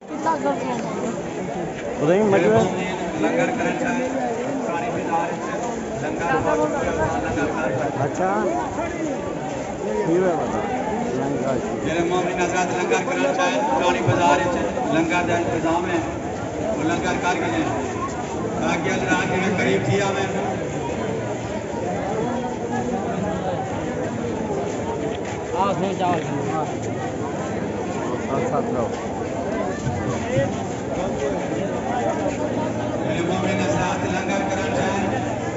اچھا میرے مومن حضرات لنگر کرنا چاہیں پرانی بازار لنگر دا انتظام ہے وہ لنگر کر گئے باقی حضرات میں قریب کیا میں میرے مومن حضرات لنگر کرنا چاہیں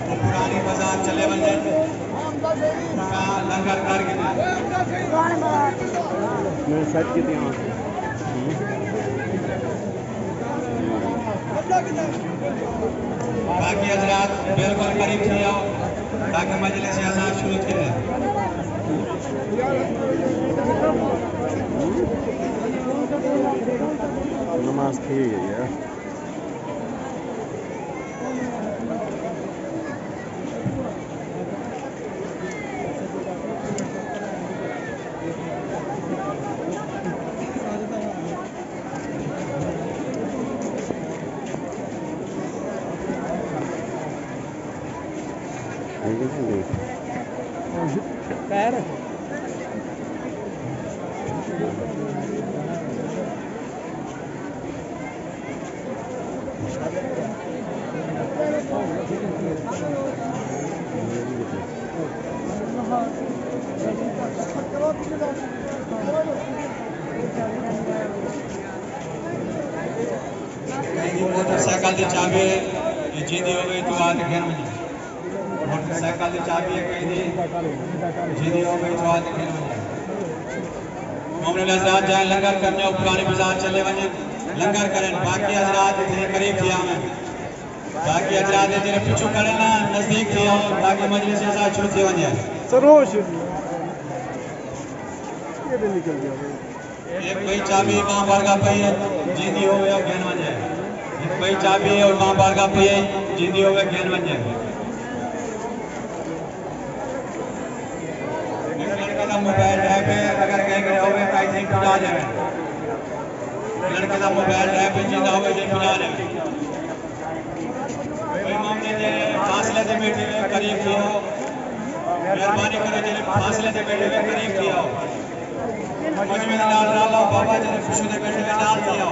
وہ پرانی بازار چلے بنے لنگر کر گئے میں سیٹ کی تھی وہاں باقی حضرات بالکل قریب تھی آؤ تاکہ مجلس اذان شروع تھی ہے نماز تھی ہے پیر موٹر سائیکل دی چابی ہے یہ جیدی ہو گئی تو آتے گھر میں موٹر سائیکل دی چابی ہے کہیں دی جیدی ہو گئی تو آتے گھر میں مومن حضرات جائیں لنگر کرنے اور پرانی بازار چلے ونجے لنگر کریں باقی حضرات اتنے قریب تھی آمیں باقی حضرات اتنے پچھو کریں نا نزدیک تھی آؤ تاکہ مجلس اذان شروع تھی ونجے سروش یہ بھی نکل گیا ایک بھئی چابی ماں بارگاہ پہ ہے جیدی ہو گیا گھن ونجے ایک بھئی چابی ہے اور ماں بارگاہ پہ ہے جیدی ہو گیا گھن ونجے لڑکے دا موبائل ہے پہ اگر کہیں گے ہوئے کہیں نہیں پجا جائے لڑکے دا موبائل ہے پہ جیدہ ہوئے نہیں پجا جائے کوئی مومنے جے فاصلے دے بیٹھے ہوئے قریب کی ہو مہربانی کرو جے فاصلے دے بیٹھے ہوئے قریب کی ہو مجمع لال رالا بابا جے خوشو دے بیٹھے ہوئے نال کی ہو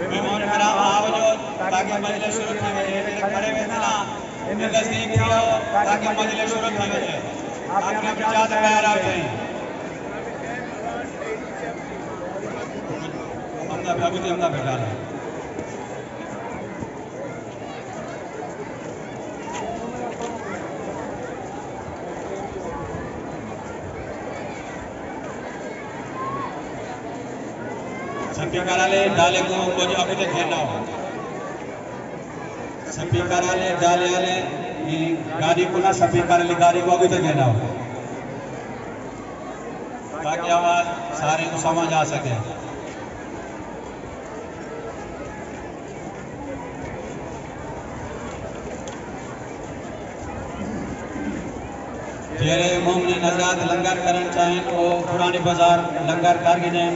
مہمان کرام آؤ جو تاکہ مجلس شروع تھی وجہ کھڑے ہوئے تھے نا نزدیک تھی ہو تاکہ مجلس شروع تھی وجہ اپنے بچات پیر آ جائیں ہمدہ بھگوتی ہمدہ بیٹھا رہا سپیکر آلے ڈالے کو مجھے ابھی تک کھیلنا ہو سپیکر آلے ڈالے آلے گاڑی کو نہ سپیکر آلے گاڑی کو ابھی تک کھیلنا ہو تاکہ آواز سارے کو سمجھ آ سکے جیرے مومن حضرات لنگر کرن چاہیں تو پرانی بازار لنگر کر گئے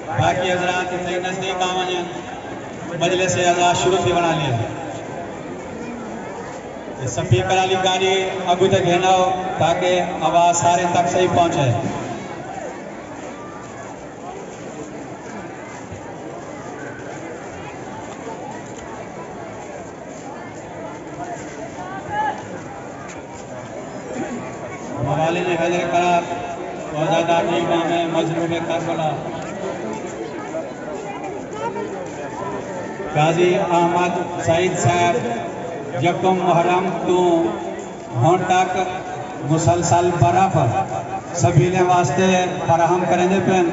باقی حضرات اتنے نزدیک آوائیں مجلس اذان شروع تھی بنا لیا سپیکر والی گاڑی ابھی تک گھنا ہو تاکہ آواز سارے تک صحیح پہنچے موالی نے حضر قرار وزاداتی امام مظلوم کربلا غازی احمد سعید صاحب یکم محرم تو ہون تک مسلسل برف سبیلے واسطے فراہم کریں دے پہن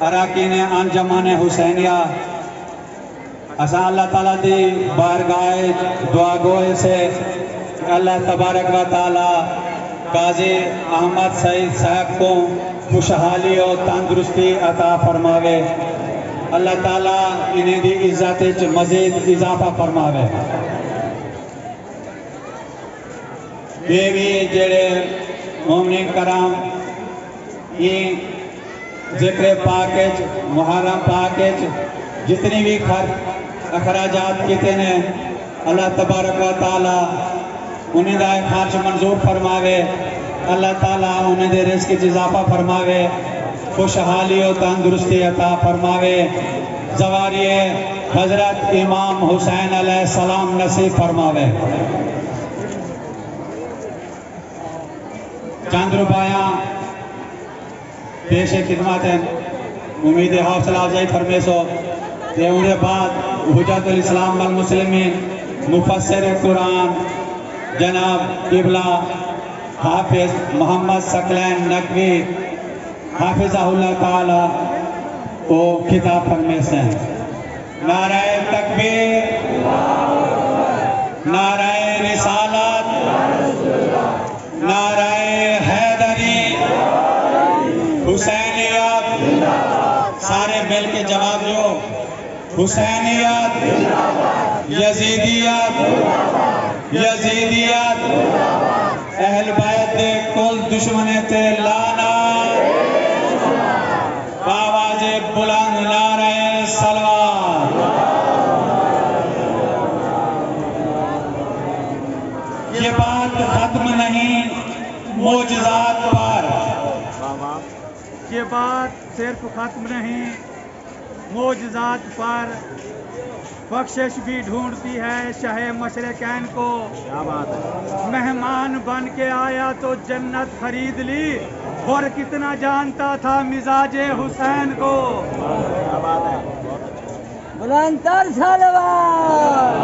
اراکین انجمان حسینیہ اساں اللہ تعالیٰ دی بارگاہ دعا گوئے سے کہ اللہ تبارک و تعالیٰ قاضی احمد سعید صاحب کو خوشحالی اور تندرستی عطا فرماوے. اللہ تعالیٰ انہیں دی عزت مزید اضافہ فرماوے. یہ بھی جڑے مومنین کرام یہ ذکر پاکج محرم پاکج جتنی بھی اخراجات کیتے ہیں اللہ تبارک و تعالیٰ انہیں دا خرچ منظور فرماوے. اللہ تعالیٰ انہیں دے رزق کی اضافہ فرماوے. خوشحالی و تندرستی عطا فرماوے. زواری حضرت امام حسین علیہ السلام نصیب فرماوے. چند روپایاں پیش خدمات ہیں امید حوصلہ افزائی فرمے سو دے انہیں بعد حجت الاسلام والمسلمین مفسر قرآن جناب قبلہ حافظ محمد ثقلین نقوی حافظہ اللہ تعالی کو خطاب فرمے سے. نعرہ تکبیر، نعرہ رسالت، نعرہ حیدری، حسینیت. سارے مل کے جواب دو. حسینیت، یزیدیت، یزیدیت. اہل بیت دے کل دشمنے تے لعنت. آواز بلند نعرہ صلوات. یہ بات ختم نہیں معجزات پر. یہ بات صرف ختم نہیں معجزات پر. بخشش بھی ڈھونڈتی ہے شاہ مشرقین کو. مہمان بن کے آیا تو جنت خرید لی. اور کتنا جانتا تھا مزاج حسین کو. بلندتر صلوات.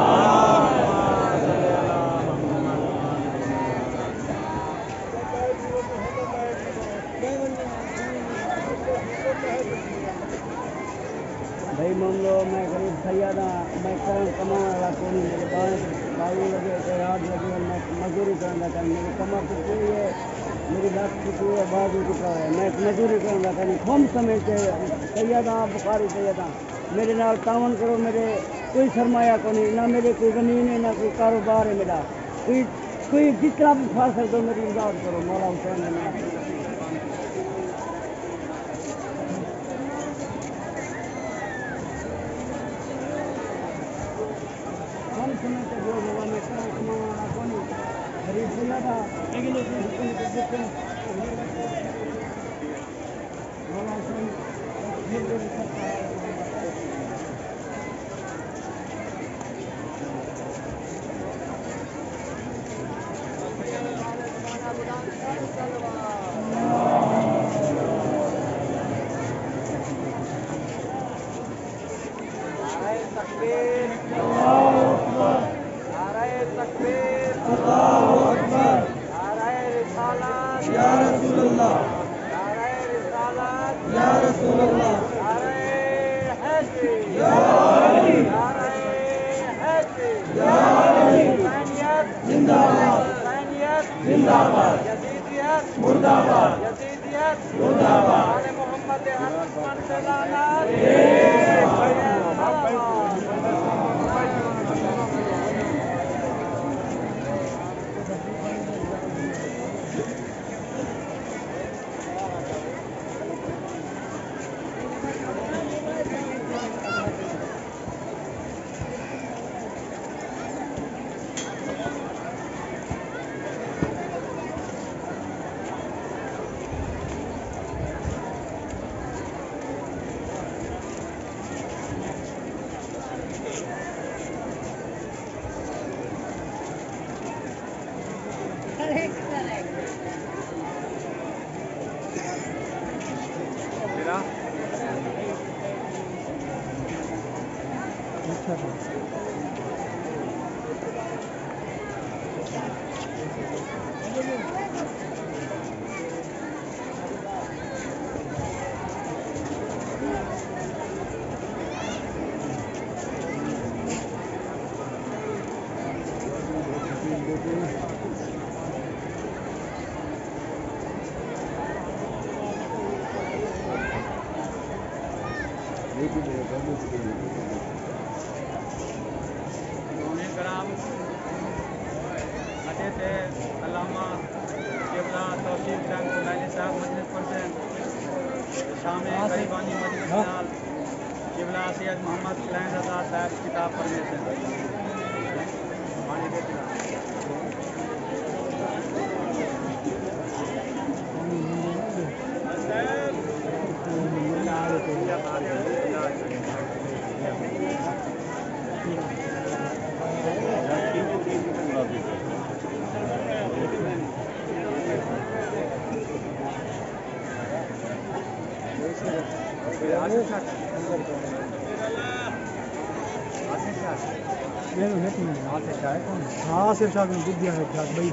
بھائی مان لو میں غریب سیاد ہاں. میں کرن کمان والا کوئی نہیں. میرے بائی لگے رات لگے میں مزدوری کرنا تھا. میری کمر تو کوئی ہے, میری لت کی کوئی ہے, بازو ٹکا ہے. میں مزدوری کرنا تھا. کھم سمجھتے سیاد ہاں, بخاری سیاد ہاں. میرے نال تعاون کرو. میرے کوئی سرمایہ کو نہیں, نہ میرے کوئی زمین ہے, نہ کوئی کاروبار ہے. میرا کوئی جس طرح بھی پھاڑ سکتے ہو میری امداد کرو. مولا حسین نے کرام حضرت علامہ قبلہ توصیف چند قبیلی صاحب مجلس پرسن شام غریبانی مجلس نال قبلہ سید محمد فلین رضا صاحب کتاب پڑھنے سے آصف شاہ نے بدیا ہے بھائی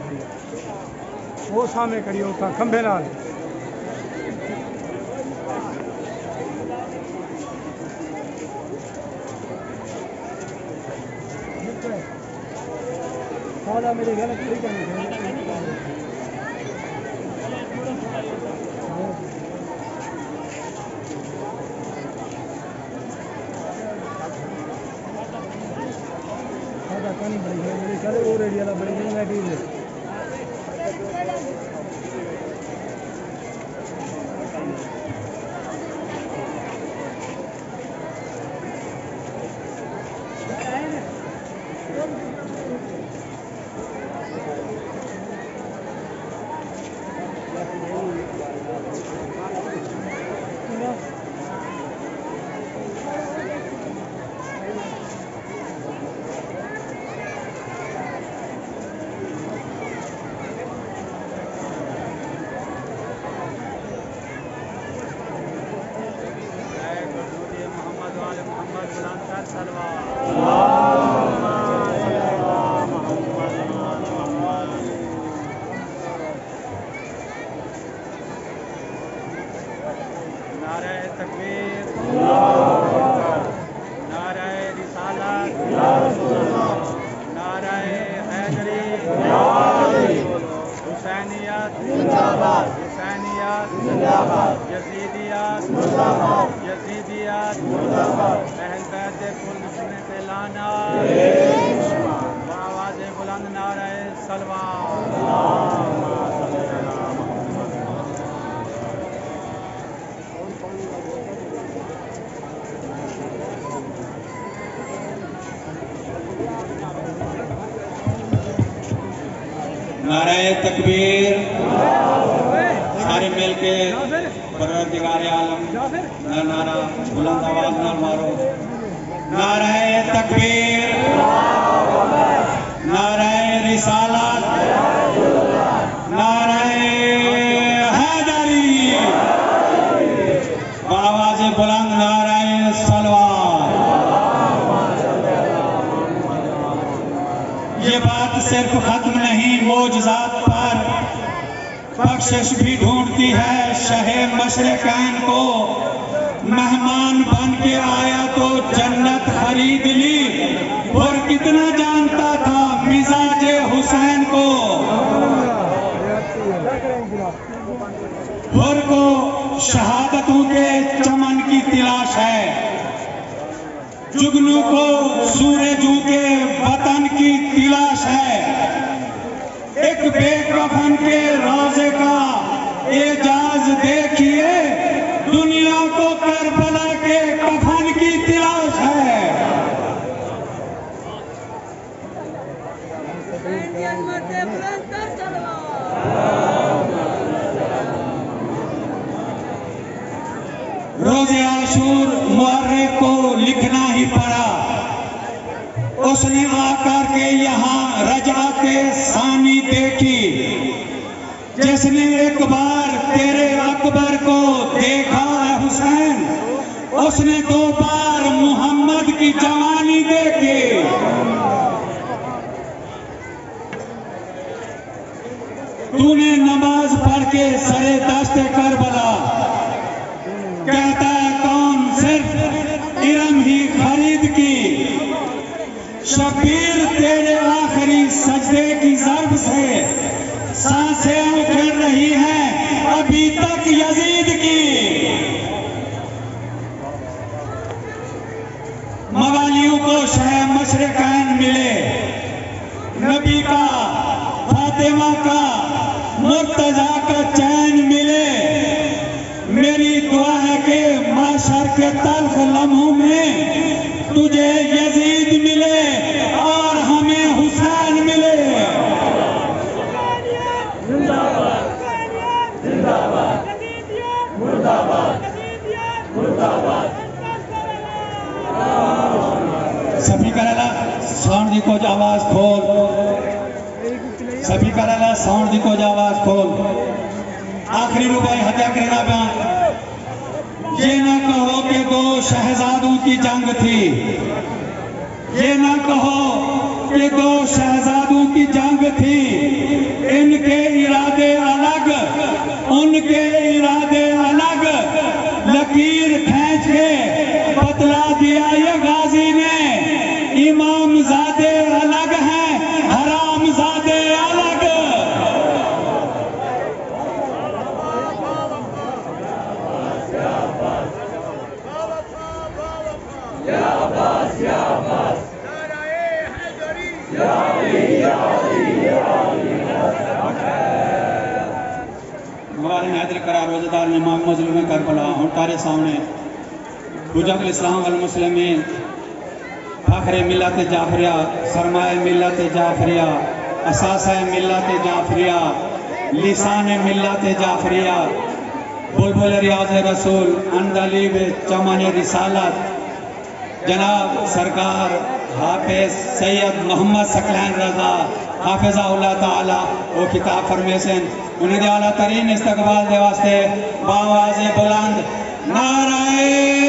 وہ سامنے کریو کھمبے نال سادہ میرے گھر طریقہ نہیں بڑی ہے میرے خیال وہ ریڈی والا بڑی نہیں بیٹھی ہے نعرہ تکبیر سارے مل کے پروردگار عالم نعرہ بلند آواز نہ مارو نعرہ تکبیر نعرہ رسالت نعرہ حیدری آواز بلند نعرہ صلوات یہ بات صرف ختم نہیں معجزات پر بخشش بھی ڈھونڈتی ہے شہ مشرقین کو مہمان بن کے آیا تو جنت خرید لی اور کتنا جانتا تھا مزاج حسین کو اور کو شہادتوں کے چمن کی تلاش ہے جگنو کو سورجوں کے وطن کی تلاش ہے ایک بے کفن کے روزے کا اعجاز دیکھیے دنیا کو کربلا کے کفن کی تلاش ہے روز عاشور مورخ کو لکھنا ہی پڑا اس نے آ کر کے یہاں رجعت ثانی دیکھی جس نے ایک بار تیرے اکبر کو دیکھا ہے حسین اس نے دو بار محمد کی جوانی دیکھی تو نے نماز پڑھ کے سرے دشت کربلا کہتا ہے کون صرف ارم ہی خرید کی شبیر تیرے آخری سجدے کی ضرب سے سانسیں اکھڑ رہی ہیں ابھی تک یزید کی. موالیوں کو شہ مشرقین ملے، نبی کا، فاطمہ کا، مرتضیٰ کا چین ملے. میری دعا ہے کہ معاشر کے تلخ لمحوں میں تجھے یزید ملے اور ہمیں حسین ملے. سپیکر اللہ ساؤنڈ دی کچھ آواز کھول. سپیکر اللہ ساؤنڈ دی کچھ آواز کھول. آخری ربائی ہتیا کرنا پہ یہ نہ کہو کہ دو شہزادوں کی جنگ تھی. یہ نہ کہو کہ دو شہزادوں کی جنگ تھی. ان کے ارادے الگ، ان کے ارادے الگ. لکیر کھینچ کے بتلا دیا یہ غازی نے، امام زادے الگ ہیں، حرام زادے الگ. مولانا حیدر قرار روزدار امام مظلوم کربلا ہمارے سامنے حجت الاسلام والمسلمین، فخر ملت جعفریہ، سرمایہ ملت جعفریہ، اساسہ ملت جعفریہ، لسان ملت جعفریہ، بلبل ریاض رسول، اندلیب چمن رسالت، جناب سرکار حافظ سید محمد ثقلین رضا حافظہ اللہ تعالی وہ کتاب فرمیسن انہیں دے اعلیٰ ترین استقبال دے واسطے باواز بلند نعرہ حیدری.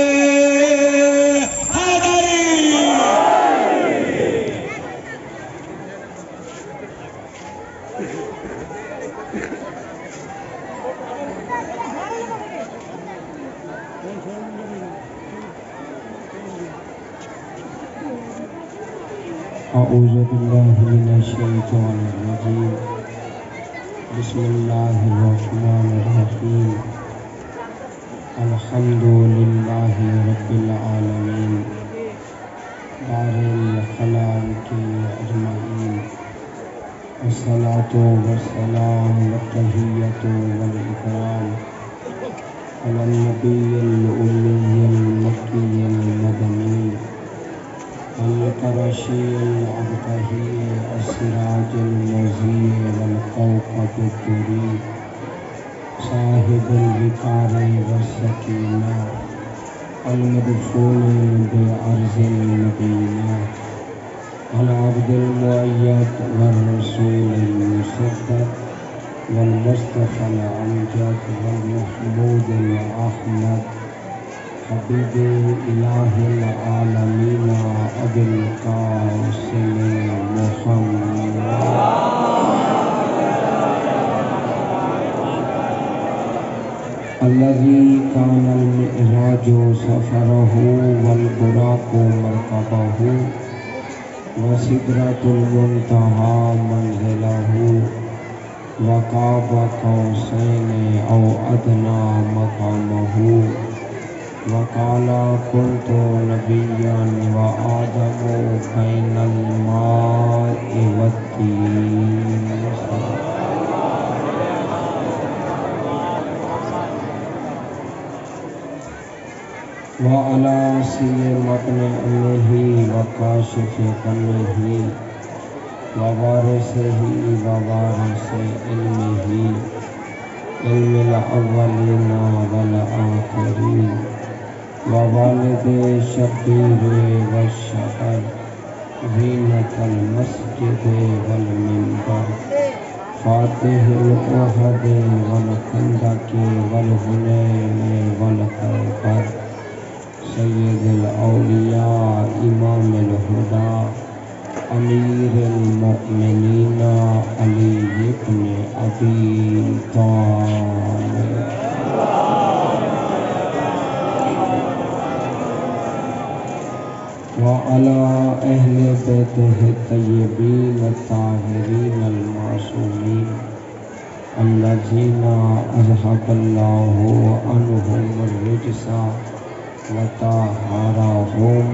اعوذ باللہ من الشیطان الرجیم. بسم اللہ الرحمن الرحیم. الحمد للہ رب العالمین بار الخلائق اجمعین. الصلاة والسلام والتحیۃ والاکرام علی النبی الأمی المکی المدنی القرشی العبقری السراج المضیء والکوكب الدری صاحب الوقار والسکینہ المدفون بعرض المدینہ العبد المؤید والرسول المصدق والمصطفى الامجد والمحمود الاحمد حبیب الہ العالمین ابی القاسم محمد. الذي كان المعراج سفره والبراق مركبه وسدرة المنتهى منزله وقاب قوسين أو أدنى مقامه وقال كنت نبيا وآدم بين الماء والطين. وعلى سل متن أمه وكاشف فنه ووارثه ووارث علمه علم الأولين والآخرين ووالد الشبير والشعر زينة المسجد والمنبر فاتح الأحد والخندق والهنين والخيبر سید الاولیاء امام الہدیٰ امیر المؤمنین علی ابن ابی طالب. على أهل بيته الطيبين الطاهرين المعصومين الذين أذهب الله عنهم الرجس وطهرهم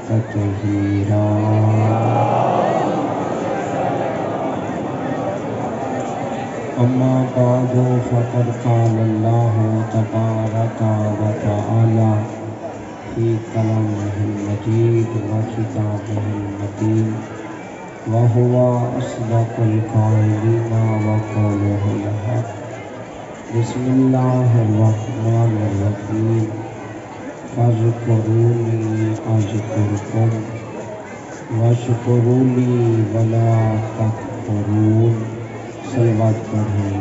تطهيرا. أما بعد فقد قال الله تبارك وتعالى في كلامه المجيد وكتابه المتين وهو أصدق القائلين وقوله الحق. بسم الله الرحمن الرحيم. فاذكروني أذكركم واشكروا لي ولا تكفرون. صلوات پڑھیں.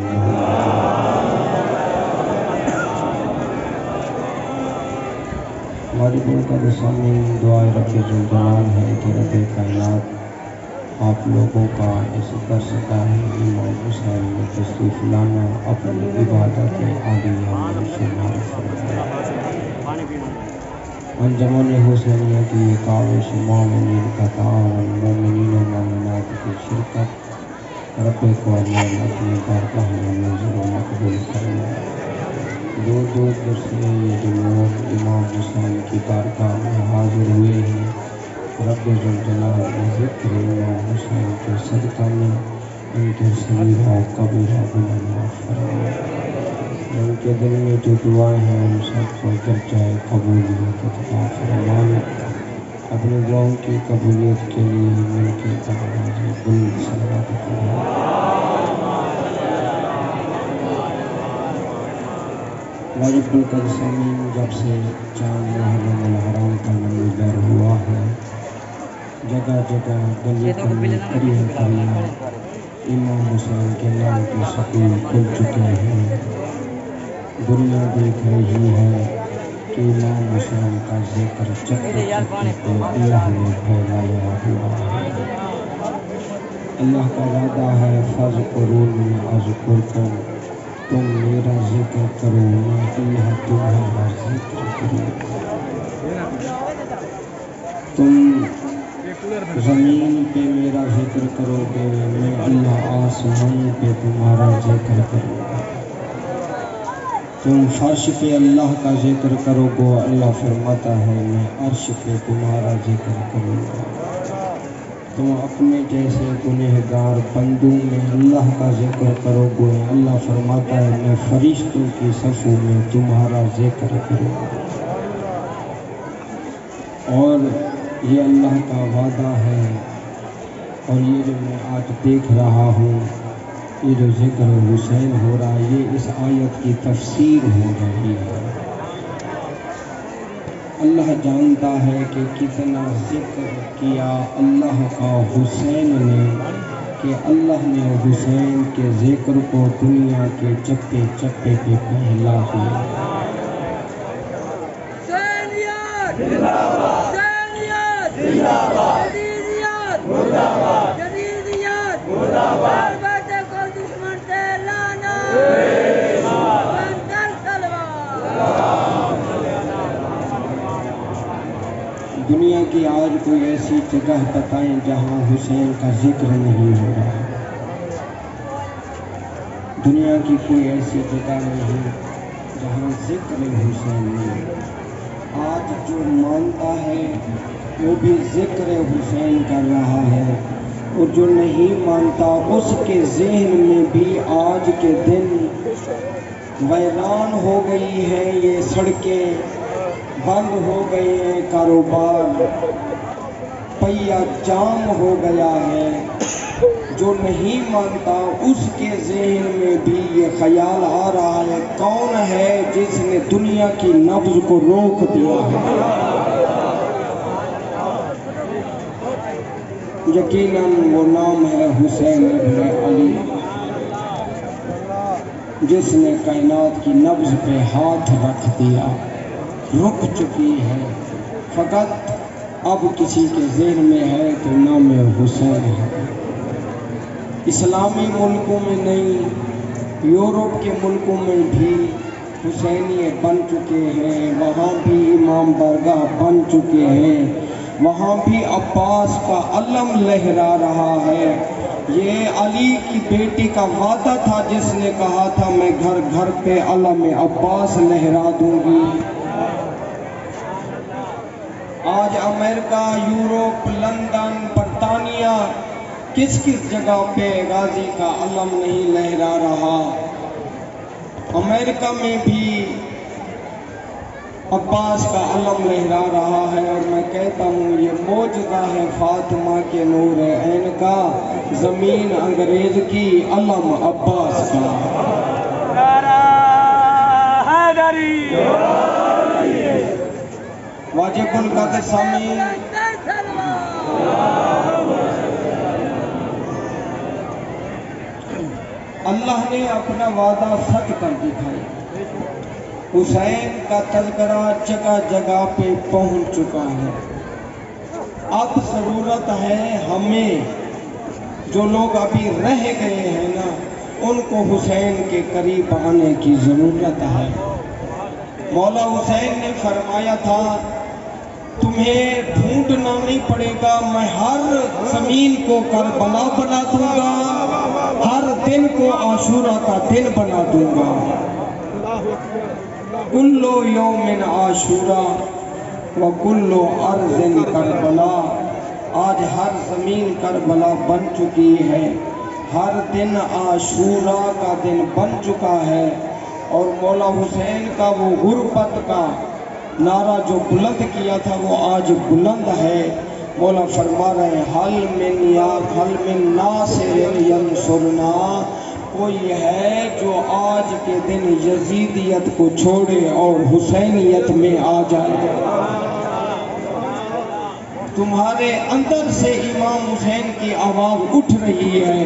ہماری کا رسامی دعائے رب ذوالجلال ہے کہ رب کائنات آپ لوگوں کا اس درس کا امام حسین میں تشریف لانا اپنی عبادت عالیہ میں شمار فرمائے. انجمن حسینیہ کی یہ کاوش مومنین کا تعاون مومنین و مومنات کی شرکت رب کو اللہ اپنی بارگاہ میں منظور و مقبول کرنا. دور دور سے یہ جماعت امام حسین کی بارگاہ میں حاضر ہوئے ہیں. رب ذوالجلال نے ذکر امام حسین کے صدقہ میں ان کے صغیرہ و کبیرہ گناہ معاف فرمائے. ان کے دل میں جو دعائیں ہیں ان سب کو درجہ قبولیت عطا فرمائے. اپنے دعاؤں کی قبولیت کے لیے مل کے دروازے بلند صلوات پڑھیں. واجب القدسین جب سے چاند محرم الحرام کا منظر ہوا ہے جگہ جگہ گلی گلی قریب قریب امام حسین کے نام کے سکول کھل چکے ہیں. دنیا دیکھ رہی ہے کہ امام حسین کا ذکر چکے چکے اللہ نے پھیلایا ہوا ہے. اللہ کا وعدہ ہے فاذکرونی اذکرکم. تم میرا ذکر کرو میں اللہ تمہارا ذکر کروں. تم زمین پہ میرا ذکر کرو گے میں اللہ آسمان پہ تمہارا ذکر کروں گا. تم فرش پہ اللہ کا ذکر کرو گے اللہ فرماتا ہے میں عرش پہ تمہارا ذکر کروں گا. تم اپنے جیسے گنہگار بندوں میں اللہ کا ذکر کرو گے اللہ فرماتا ہے میں فرشتوں کی صفوں میں تمہارا ذکر کروں گا. اور یہ اللہ کا وعدہ ہے اور یہ جو میں آج دیکھ رہا ہوں یہ جو ذکر حسین ہو رہا ہے یہ اس آیت کی تفسیر ہو رہی ہے. اللہ جانتا ہے کہ کتنا ذکر کیا اللہ کا حسین نے کہ اللہ نے حسین کے ذکر کو دنیا کے چپے چپے پہ پھیلا دیا. دنیا کی آج کوئی ایسی جگہ بتائیں جہاں حسین کا ذکر نہیں ہو رہا. دنیا کی کوئی ایسی جگہ نہیں جہاں ذکر حسین نہیں. آج جو مانتا ہے وہ بھی ذکر حسین کر رہا ہے اور جو نہیں مانتا اس کے ذہن میں بھی آج کے دن ویران ہو گئی ہے. یہ سڑکیں بند ہو گئے ہیں, کاروبار پہیا جام ہو گیا ہے. جو نہیں مانتا اس کے ذہن میں بھی یہ خیال آ رہا ہے کون ہے جس نے دنیا کی نبض کو روک دیا ہے. یقیناً وہ نام ہے حسین ابن علی جس نے کائنات کی نبض پہ ہاتھ رکھ دیا. رک چکی ہے, فقط اب کسی کے ذہن میں ہے تو نام حسین ہے. اسلامی ملکوں میں نہیں, یورپ کے ملکوں میں بھی حسینیے بن چکے ہیں, وہاں بھی امام بارگاہ بن چکے ہیں. وہاں بھی عباس کا علم لہرا رہا ہے۔ یہ علی کی بیٹی کا وعدہ تھا جس نے کہا تھا میں گھر گھر پہ علم عباس لہرا دوں گی۔ آج امریکہ، یورپ، لندن، برطانیہ کس کس جگہ پہ غازی کا علم نہیں لہرا رہا۔ امریکہ میں بھی عباس کا علم لہرا رہا ہے، اور میں کہتا ہوں یہ معجزہ ہے فاطمہ کے نور عین کا، زمین انگریز کی علم عباس کا۔ واجب القدر سامعین، اللہ نے اپنا وعدہ سچ کر دکھایا۔ حسین کا تذکرہ جگہ جگہ پہ پہنچ چکا ہے۔ اب ضرورت ہے ہمیں، جو لوگ ابھی رہ گئے ہیں نا، ان کو حسین کے قریب آنے کی ضرورت ہے۔ مولا حسین نے فرمایا تھا تمہیں ڈھونڈنا نہیں پڑے گا، میں ہر زمین کو کربلا بنا دوں گا، ہر دن کو عاشورہ کا دن بنا دوں گا۔ کل یوم عاشورہ و کل ارض کربلا، آج ہر زمین کربلا بن چکی ہے، ہر دن عاشورہ کا دن بن چکا ہے۔ اور مولا حسین کا وہ غربت کا نعرہ جو بلند کیا تھا وہ آج بلند ہے۔ مولا فرما رہے ہیں حل من ناصر ینصرنا، کوئی ہے جو آج کے دن یزیدیت کو چھوڑے اور حسینیت میں آ جائے۔ تمہارے اندر سے امام حسین کی آواز اٹھ رہی ہے،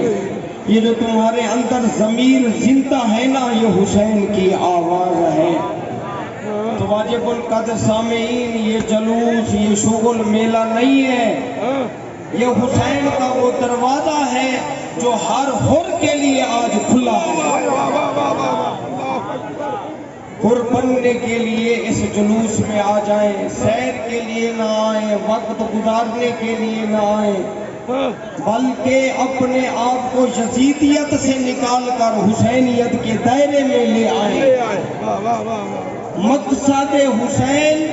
یہ جو تمہارے اندر ضمیر زندہ ہے نا، یہ حسین کی آواز ہے۔ تو واجب القدر سامعین، یہ جلوس، یہ شغل میلہ نہیں ہے، یہ حسین کا وہ دروازہ ہے جو ہر حر کے لیے آج کھلا ہے۔ حر بننے کے لیے اس جلوس میں آ جائیں، سیر کے لیے نہ آئیں، وقت گزارنے کے لیے نہ آئیں، بلکہ اپنے آپ کو یزیدیت سے نکال کر حسینیت کے دائرے میں لے آئیں۔ مقصد حسین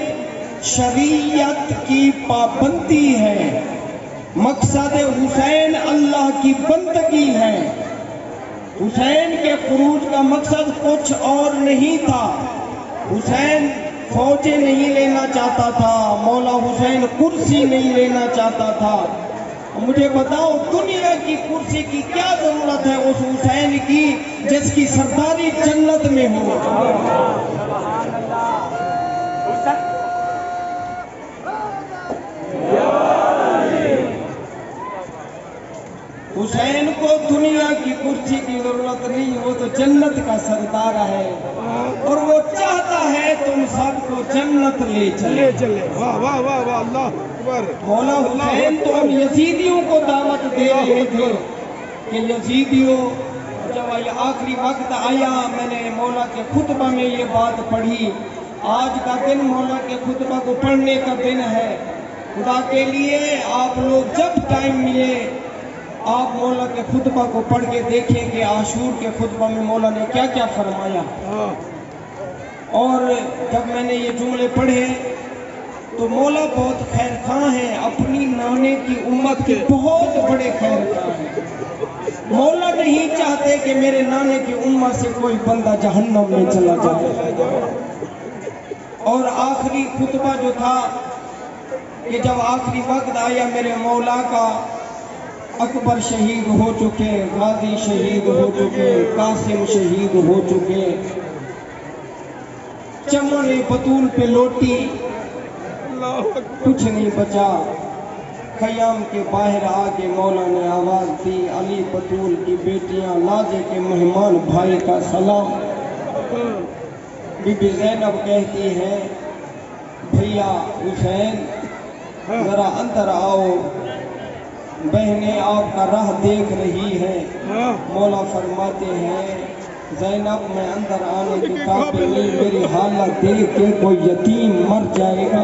شریعت کی پابندی ہے، مقصد حسین اللہ کی بندگی ہے۔ حسین کے خروج کا مقصد کچھ اور نہیں تھا۔ حسین فوجیں نہیں لینا چاہتا تھا، مولا حسین کرسی نہیں لینا چاہتا تھا۔ مجھے بتاؤ دنیا کی کرسی کی کیا ضرورت ہے اس حسین کی جس کی سرداری جنت میں ہو۔ حسین کو دنیا کی کرسی کی ضرورت نہیں، وہ تو جنت کا سردار ہے، اور وہ چاہتا ہے تم سب کو جنت لے چلے۔ واہ واہ واہ واہ، اللہ اکبر۔ مولا حسین تو ہم یزیدیوں کو دعوت دے رہے تھے کہ یزیدیوں، جب یہ آخری وقت آیا، میں نے مولا کے خطبہ میں یہ بات پڑھی، آج کا دن مولا کے خطبہ کو پڑھنے کا دن ہے۔ خدا کے لیے آپ لوگ جب ٹائم ملے آپ مولا کے خطبہ کو پڑھ کے دیکھیں کہ عاشور کے خطبہ میں مولا نے کیا کیا فرمایا۔ اور جب میں نے یہ جملے پڑھے تو مولا بہت خیر خواہ ہیں، اپنی نانے کی امت کے بہت بڑے خیر خواہ ہیں۔ مولا نہیں چاہتے کہ میرے نانے کی امت سے کوئی بندہ جہنم میں چلا جائے۔ اور آخری خطبہ جو تھا کہ جب آخری وقت آیا میرے مولا کا، اکبر شہید ہو چکے، غازی شہید ہو چکے، قاسم شہید ہو چکے، چمن بطول پہ لوٹی، کچھ نہیں بچا۔ خیام کے باہر آگے مولا نے آواز دی، علی بطول کی بیٹیاں، لازے کے مہمان بھائی کا سلام۔ بی بی زینب کہتی ہے بھیا حسین ذرا اندر آؤ، بہنیں آپ کا راہ دیکھ رہی ہیں۔ مولا فرماتے ہیں زینب میں اندر آنے کے قابل نہیں، میری حالت دیکھ کے کوئی یتیم مر جائے گا۔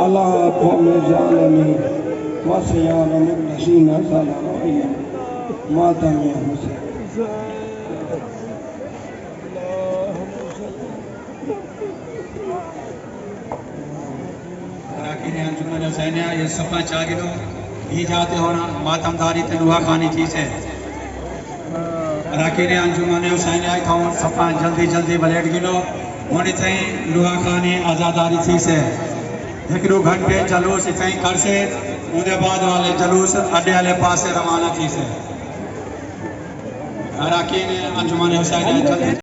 على قوم الظالمين وسيعلم الذين ظلموا أي ماتم حسين. اراکین انجمن حسینیہ یہ صفحہ چاگنو ہی جاتے ہونا ماتم داری تے لوہا خانی تھی سے اراکین انجمن حسینیہ کھاؤں صفحہ جلدی جلدی بلیٹ گنو ہونی تھیں لوہا خانی آزاداری تھی سے ایک دو گھنٹے جلوس اتھیں کر سے اندے بعد والے جلوس اڈے والے پاس سے روانہ تھی سے اراکین انجمن حسینیہ جلدی